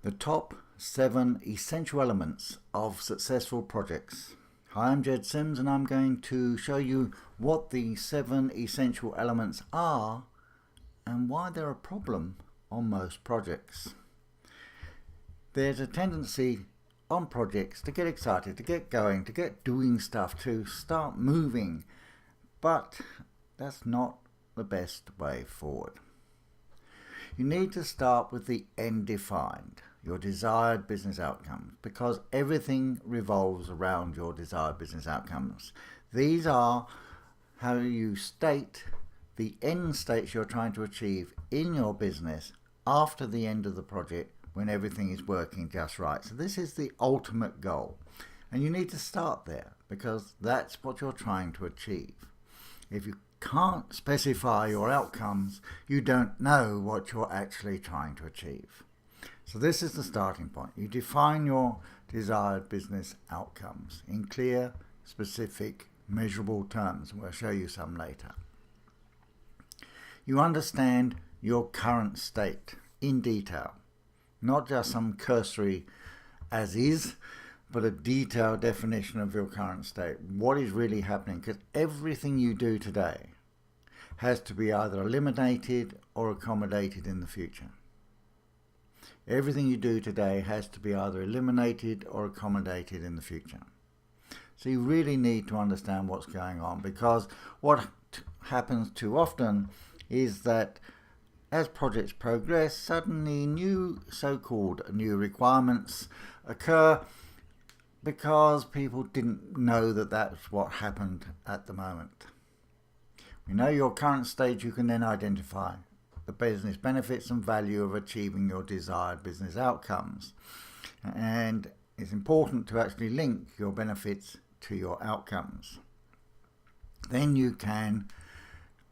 The top 7 essential elements of successful projects. Hi, I'm Jed Sims and I'm going to show you what the 7 essential elements are and why they're a problem on most projects. There's a tendency on projects to get excited, to get going, to get doing stuff, to start moving, but that's not the best way forward. You need to start with the end defined, your desired business outcomes, because everything revolves around your desired business outcomes. These are how you state the end states you're trying to achieve in your business after the end of the project, when everything is working just right. So this is the ultimate goal, and you need to start there because that's what you're trying to achieve. If you can't specify your outcomes, you don't know what you're actually trying to achieve. So this is the starting point. You define your desired business outcomes in clear, specific, measurable terms, and we'll show you some later. You understand your current state in detail, not just some cursory as is, but a detailed definition of your current state. What is really happening? Because everything you do today has to be either eliminated or accommodated in the future. Everything you do today has to be either eliminated or accommodated in the future. So you really need to understand what's going on, because what happens too often is that as projects progress, suddenly new so-called new requirements occur because people didn't know that that's what happened at the moment. We know your current stage, you can then identify the business benefits and value of achieving your desired business outcomes. And it's important to actually link your benefits to your outcomes. Then you can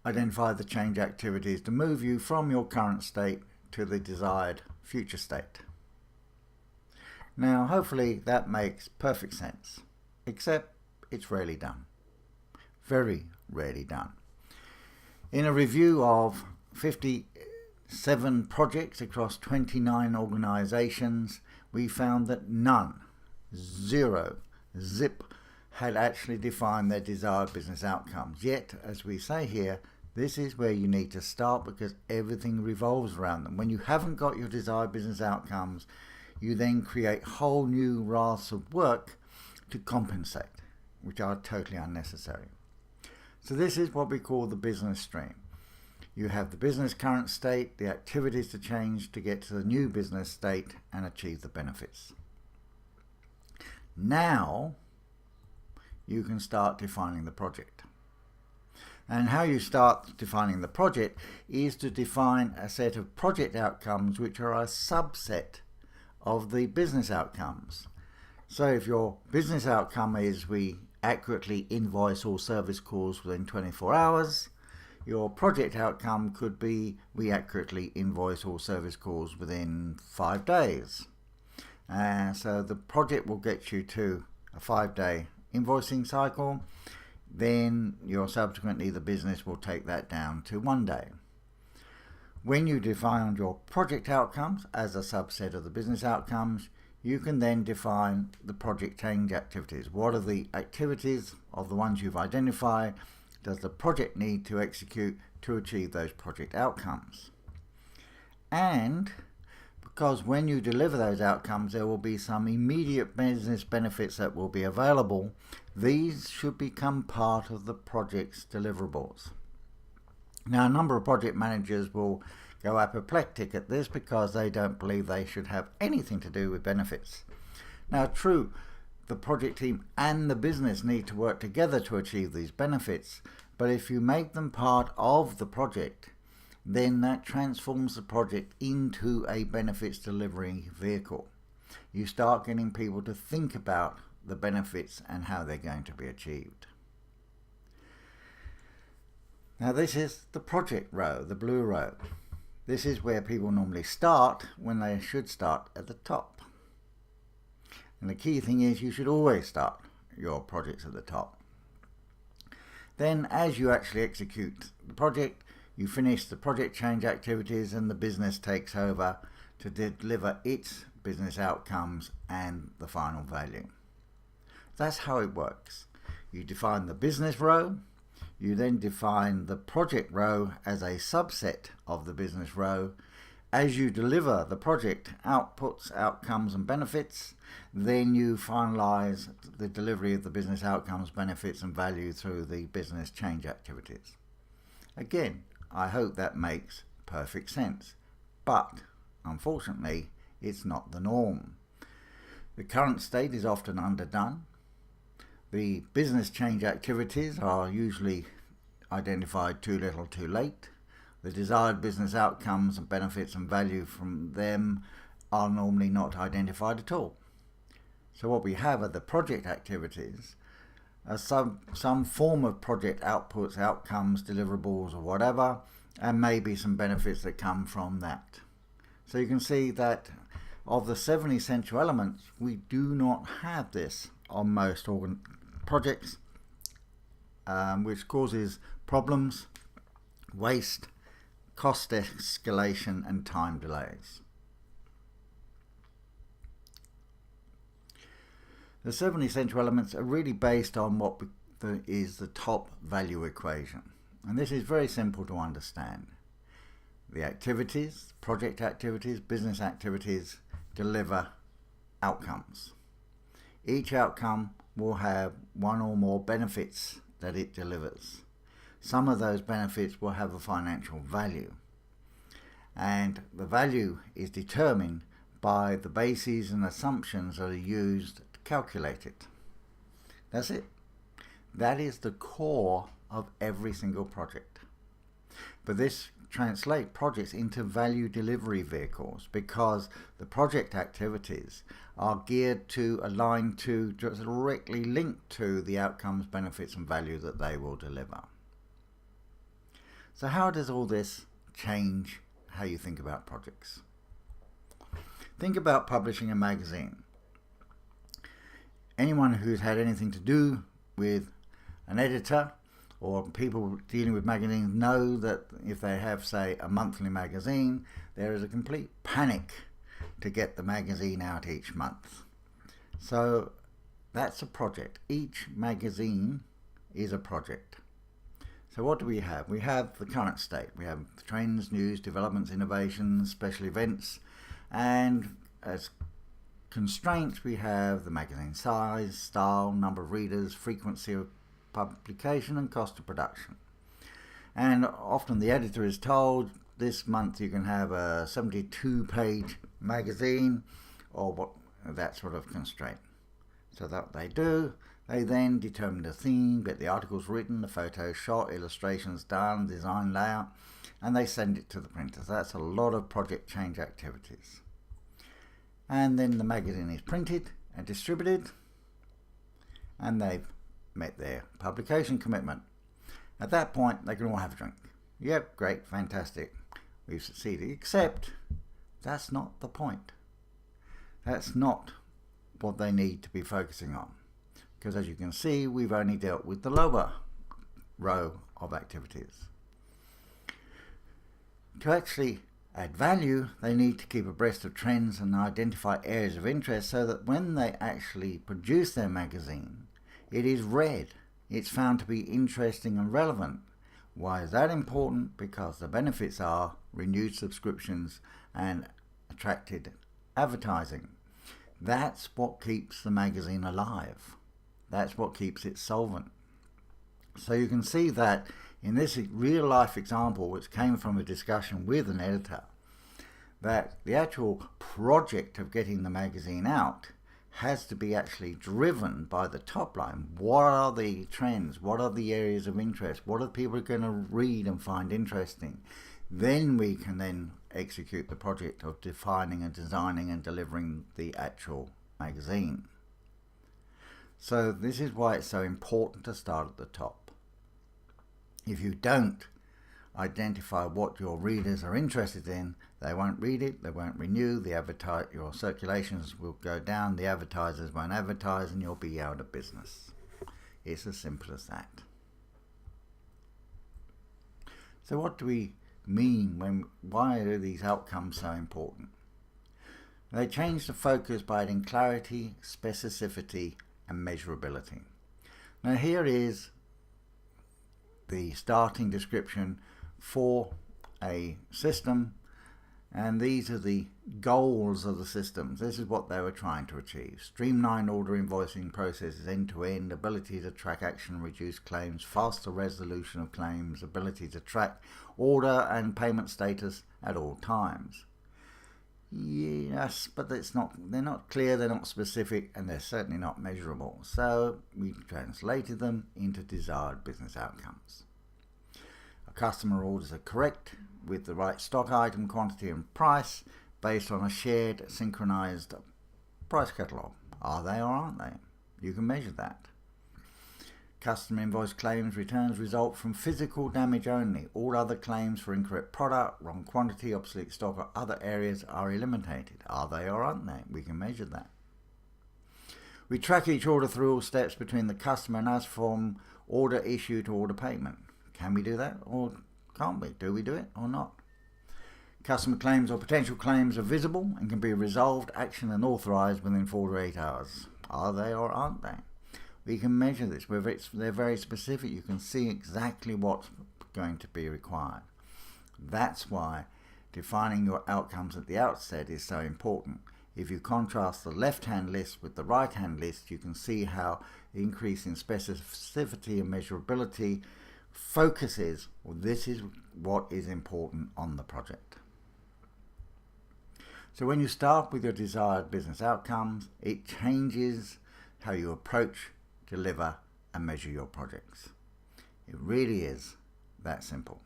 identify the change activities to move you from your current state to the desired future state. Now, hopefully that makes perfect sense, except it's rarely done. Very rarely done. In a review of 57 projects across 29 organizations, we found that none, zero, zip, had actually defined their desired business outcomes. Yet, as we say here, this is where you need to start, because everything revolves around them. When you haven't got your desired business outcomes, you then create whole new rafts of work to compensate, which are totally unnecessary. So this is what we call the business stream. You have the business current state, the activities to change to get to the new business state and achieve the benefits. Now you can start defining the project. And how you start defining the project is to define a set of project outcomes which are a subset of the business outcomes. So if your business outcome is we accurately invoice all service calls within 24 hours, your project outcome could be we accurately invoice all service calls within 5 days. So the project will get you to a 5-day invoicing cycle. Then subsequently the business will take that down to 1 day. When you define your project outcomes as a subset of the business outcomes, you can then define the project change activities. What are the activities of the ones you've identified does the project need to execute to achieve those project outcomes? And because when you deliver those outcomes, there will be some immediate business benefits that will be available, these should become part of the project's deliverables. Now, a number of project managers will go apoplectic at this because they don't believe they should have anything to do with benefits. Now, true, the project team and the business need to work together to achieve these benefits, but if you make them part of the project, then that transforms the project into a benefits delivery vehicle. You start getting people to think about the benefits and how they're going to be achieved. Now this is the project row, the blue row. This is where people normally start when they should start at the top. And the key thing is you should always start your projects at the top. Then as you actually execute the project, you finish the project change activities and the business takes over to deliver its business outcomes and the final value. That's how it works. You define the business row, you then define the project row as a subset of the business row. As you deliver the project outputs, outcomes and benefits, then you finalize the delivery of the business outcomes, benefits and value through the business change activities. Again, I hope that makes perfect sense, but unfortunately it's not the norm. The current state is often underdone. The business change activities are usually identified too little too late. The desired business outcomes and benefits and value from them are normally not identified at all. So what we have are the project activities, some form of project outputs, outcomes, deliverables or whatever, and maybe some benefits that come from that. So you can see that of the 7 essential elements, we do not have this on most projects, which causes problems, waste, cost escalation and time delays. The 7 essential elements are really based on what is the top value equation. And this is very simple to understand. The activities, project activities, business activities deliver outcomes. Each outcome will have one or more benefits that it delivers. Some of those benefits will have a financial value, and the value is determined by the bases and assumptions that are used to calculate it. That's it. That is the core of every single project. But this translates projects into value delivery vehicles because the project activities are geared to align to, directly linked to the outcomes, benefits and value that they will deliver. So how does all this change how you think about projects? Think about publishing a magazine. Anyone who's had anything to do with an editor or people dealing with magazines know that if they have, say, a monthly magazine, there is a complete panic to get the magazine out each month. So that's a project. Each magazine is a project. So what do we have? We have the current state. We have trends, news, developments, innovations, special events, and as constraints we have the magazine size, style, number of readers, frequency of publication and cost of production. And often the editor is told this month you can have a 72-page magazine or what, that sort of constraint. So that they do. They then determine the theme, get the articles written, the photos shot, illustrations done, design layout, and they send it to the printers. That's a lot of project change activities. And then the magazine is printed and distributed, and they've met their publication commitment. At that point, they can all have a drink. Yep, great, fantastic. We've succeeded, except that's not the point. That's not what they need to be focusing on. Because as you can see, we've only dealt with the lower row of activities. To actually add value, they need to keep abreast of trends and identify areas of interest so that when they actually produce their magazine, it is read. It's found to be interesting and relevant. Why is that important? Because the benefits are renewed subscriptions and attracted advertising. That's what keeps the magazine alive. That's what keeps it solvent. So you can see that in this real life example, which came from a discussion with an editor, that the actual project of getting the magazine out has to be actually driven by the top line. What are the trends? What are the areas of interest? What are people going to read and find interesting? Then we can then execute the project of defining and designing and delivering the actual magazine. So this is why it's so important to start at the top. If you don't identify what your readers are interested in, they won't read it, they won't renew, your circulations will go down, the advertisers won't advertise, and you'll be out of business. It's as simple as that. So what do we mean why are these outcomes so important? They change the focus by adding clarity, specificity, and measurability. Now here is the starting description for a system, and these are the goals of the systems. This is what they were trying to achieve. Streamlined order invoicing processes end-to-end, ability to track action and reduce claims, faster resolution of claims, ability to track order and payment status at all times. Yes, but they're not clear, they're not specific, and they're certainly not measurable. So we translated them into desired business outcomes. A customer orders are correct with the right stock item, quantity and price based on a shared synchronized price catalog. Are they or aren't they? You can measure that. Customer invoice claims returns result from physical damage only. All other claims for incorrect product, wrong quantity, obsolete stock or other areas are eliminated. Are they or aren't they? We can measure that. We track each order through all steps between the customer and us from order issue to order payment. Can we do that or can't we? Do we do it or not? Customer claims or potential claims are visible and can be resolved, actioned and authorized within 48 hours. Are they or aren't they? We can measure this. They're very specific. You can see exactly what's going to be required. That's why defining your outcomes at the outset is so important. If you contrast the left-hand list with the right-hand list, you can see how the increase in specificity and measurability focuses, well, this is what is important on the project. So when you start with your desired business outcomes, it changes how you approach, deliver and measure your projects. It really is that simple.